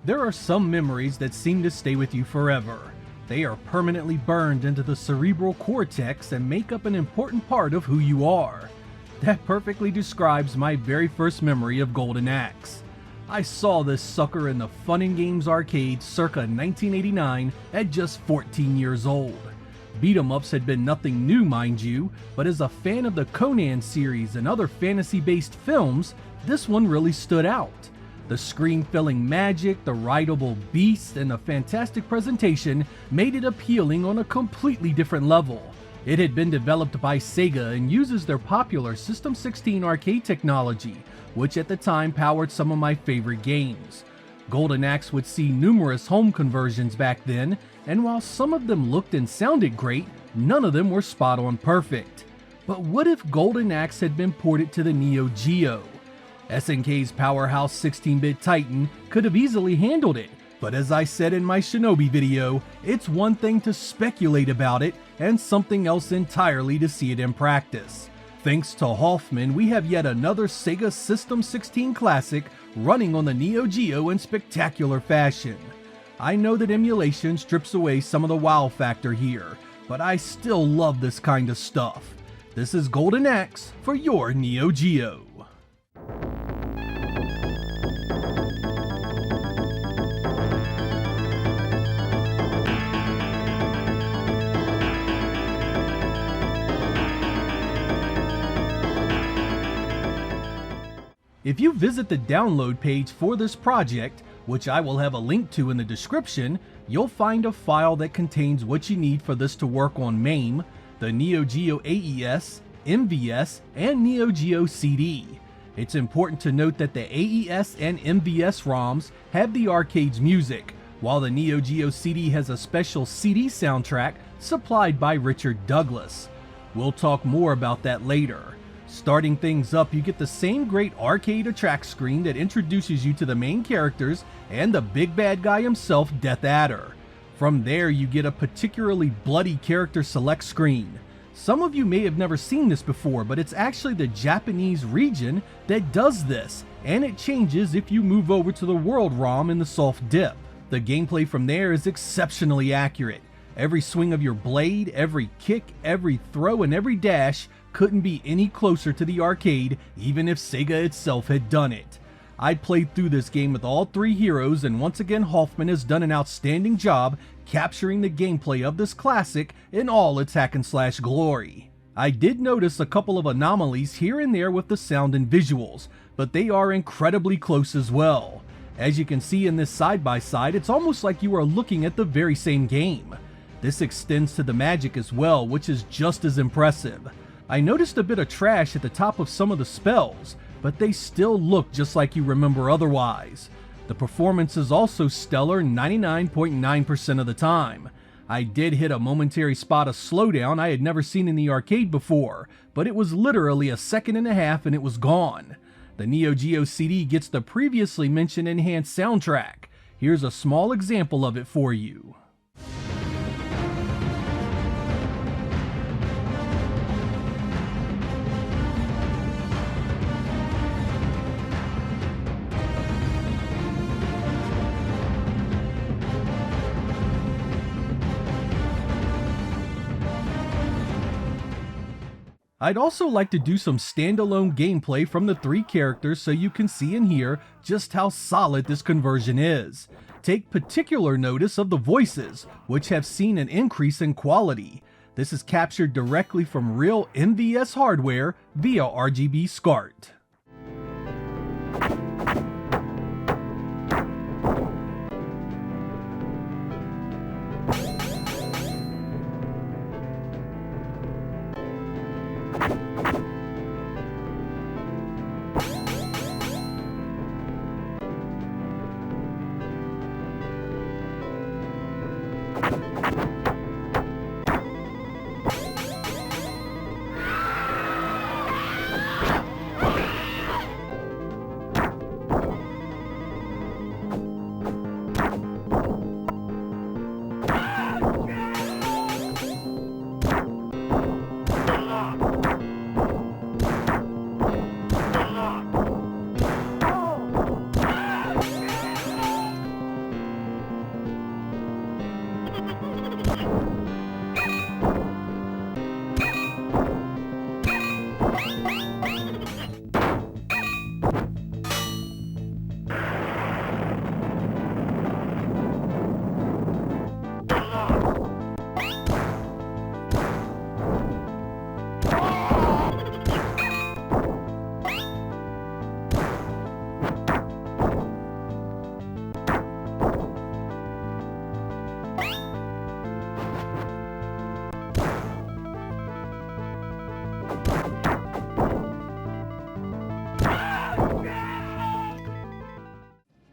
There are some memories that seem to stay with you forever. They are permanently burned into the cerebral cortex and make up an important part of who you are. That perfectly describes my very first memory of Golden Axe. I saw this sucker in the Fun and Games arcade circa 1989 at just 14 years old. Beat-em-ups had been nothing new, mind you, but as a fan of the Conan series and other fantasy-based films, this one really stood out. The screen-filling magic, the rideable beast, and the fantastic presentation made it appealing on a completely different level. It had been developed by Sega and uses their popular System 16 arcade technology, which at the time powered some of my favorite games. Golden Axe would see numerous home conversions back then, and while some of them looked and sounded great, none of them were spot-on perfect. But what if Golden Axe had been ported to the Neo Geo? SNK's powerhouse 16-bit titan could have easily handled it, but as I said in my Shinobi video, it's one thing to speculate about it and something else entirely to see it in practice. Thanks to Hoffman, we have yet another Sega System 16 classic running on the Neo Geo in spectacular fashion. I know that emulation strips away some of the wow factor here, but I still love this kind of stuff. This is Golden Axe for your Neo Geo. If you visit the download page for this project, which I will have a link to in the description, you'll find a file that contains what you need for this to work on MAME, the Neo Geo AES, MVS, and Neo Geo CD. It's important to note that the AES and MVS ROMs have the arcade's music, while the Neo Geo CD has a special CD soundtrack supplied by Richard Douglas. We'll talk more about that later. Starting things up, you get the same great arcade attract screen that introduces you to the main characters and the big bad guy himself, Death Adder. From there, you get a particularly bloody character select screen. Some of you may have never seen this before, but it's actually the Japanese region that does this, and it changes if you move over to the World ROM in the soft dip. The gameplay from there is exceptionally accurate. Every swing of your blade, every kick, every throw, and every dash couldn't be any closer to the arcade, even if Sega itself had done it. I played through this game with all three heroes, and once again Hoffman has done an outstanding job capturing the gameplay of this classic in all its hack and slash glory. I did notice a couple of anomalies here and there with the sound and visuals, but they are incredibly close as well. As you can see in this side-by-side, it's almost like you are looking at the very same game. This extends to the magic as well, which is just as impressive. I noticed a bit of trash at the top of some of the spells, but they still look just like you remember otherwise. The performance is also stellar 99.9% of the time. I did hit a momentary spot of slowdown I had never seen in the arcade before, but it was literally a second and a half and it was gone. The Neo Geo CD gets the previously mentioned enhanced soundtrack. Here's a small example of it for you. I'd also like to do some standalone gameplay from the three characters so you can see and hear just how solid this conversion is. Take particular notice of the voices, which have seen an increase in quality. This is captured directly from real MVS hardware via RGB SCART.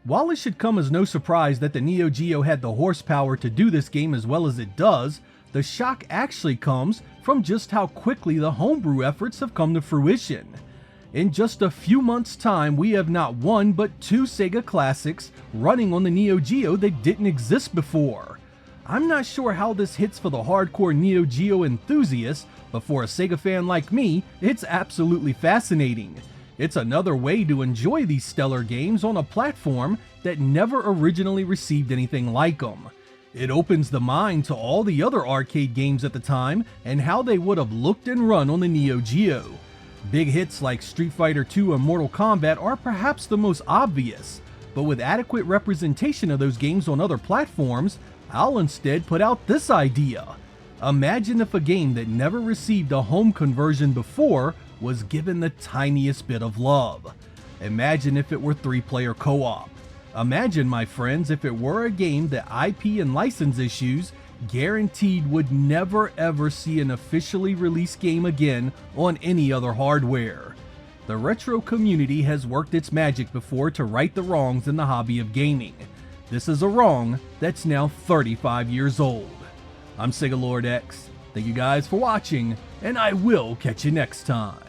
While it should come as no surprise that the Neo Geo had the horsepower to do this game as well as it does, the shock actually comes from just how quickly the homebrew efforts have come to fruition. In just a few months' time, we have not one but two Sega classics running on the Neo Geo that didn't exist before. I'm not sure how this hits for the hardcore Neo Geo enthusiast, but for a Sega fan like me, it's absolutely fascinating. It's another way to enjoy these stellar games on a platform that never originally received anything like them. It opens the mind to all the other arcade games at the time and how they would have looked and run on the Neo Geo. Big hits like Street Fighter II and Mortal Kombat are perhaps the most obvious, but with adequate representation of those games on other platforms, I'll instead put out this idea. Imagine if a game that never received a home conversion before was given the tiniest bit of love. Imagine if it were 3-player co-op. Imagine, my friends, if it were a game that IP and license issues guaranteed would never ever see an officially released game again on any other hardware. The retro community has worked its magic before to right the wrongs in the hobby of gaming. This is a wrong that's now 35 years old. I'm Sega Lord X. Thank you guys for watching, and I will catch you next time.